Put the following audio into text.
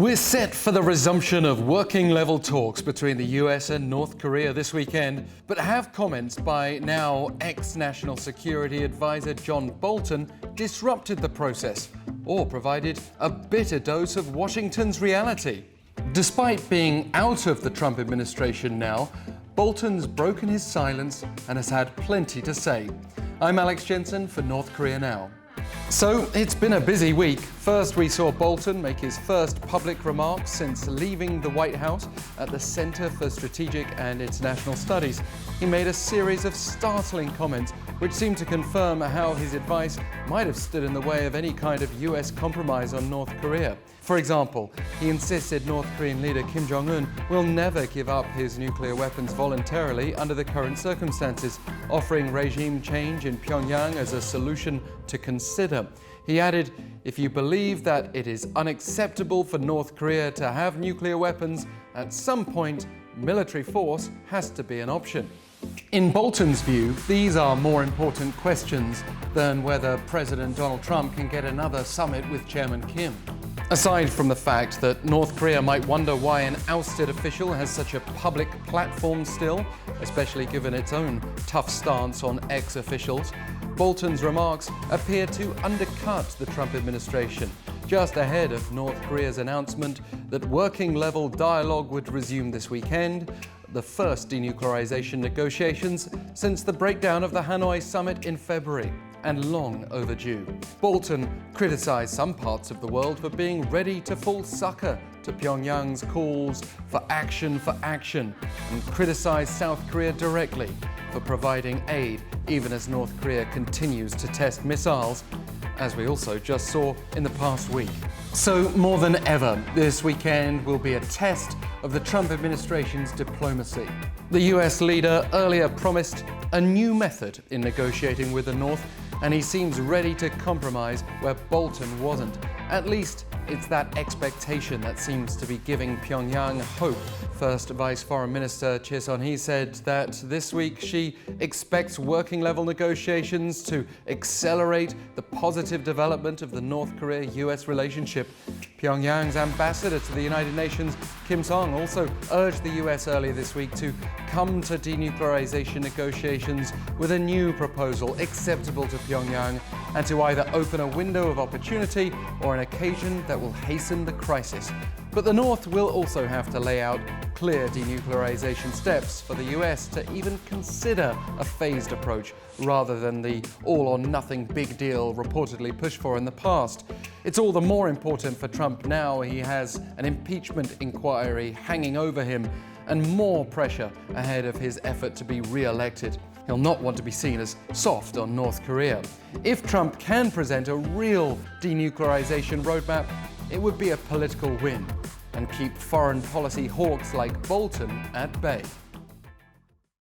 We're set for the resumption of working-level talks between the US and North Korea this weekend, but have comments by now ex-National Security Adviser John Bolton disrupted the process or provided a bitter dose of Washington's reality? Despite being out of the Trump administration now, Bolton's broken his silence and has had plenty to say. I'm Alex Jensen for North Korea Now. So it's been a busy week. First, we saw Bolton make his first public remarks since leaving the White House at the Center for Strategic and International Studies. He made a series of startling comments which seemed to confirm how his advice might have stood in the way of any kind of US compromise on North Korea. For example, he insisted North Korean leader Kim Jong-un will never give up his nuclear weapons voluntarily under the current circumstances, offering regime change in Pyongyang as a solution to consider. He added, "If you believe that it is unacceptable for North Korea to have nuclear weapons, at some point, military force has to be an option." In Bolton's view, these are more important questions than whether President Donald Trump can get another summit with Chairman Kim. Aside from the fact that North Korea might wonder why an ousted official has such a public platform still, especially given its own tough stance on ex-officials, Bolton's remarks appear to undercut the Trump administration, just ahead of North Korea's announcement that working-level dialogue would resume this weekend, the first denuclearization negotiations since the breakdown of the Hanoi summit in February, and long overdue. Bolton criticized some parts of the world for being ready to fall sucker to Pyongyang's calls for action, and criticized South Korea directly for providing aid, even as North Korea continues to test missiles, as we also just saw in the past week. So more than ever, this weekend will be a test of the Trump administration's diplomacy. The US leader earlier promised a new method in negotiating with the North, and he seems ready to compromise where Bolton wasn't. At least it's that expectation that seems to be giving Pyongyang hope. First Vice Foreign Minister Son-hui said that this week she expects working-level negotiations to accelerate the positive development of the North Korea-US relationship. Pyongyang's ambassador to the United Nations, Kim Jong-un, also urged the US earlier this week to come to denuclearization negotiations with a new proposal acceptable to Pyongyang, and to either open a window of opportunity or an occasion that will hasten the crisis. But the North will also have to lay out clear denuclearization steps for the US to even consider a phased approach rather than the all-or-nothing big deal reportedly pushed for in the past. It's all the more important for Trump now he has an impeachment inquiry hanging over him and more pressure ahead of his effort to be re-elected. He'll not want to be seen as soft on North Korea. If Trump can present a real denuclearization roadmap, it would be a political win and keep foreign policy hawks like Bolton at bay.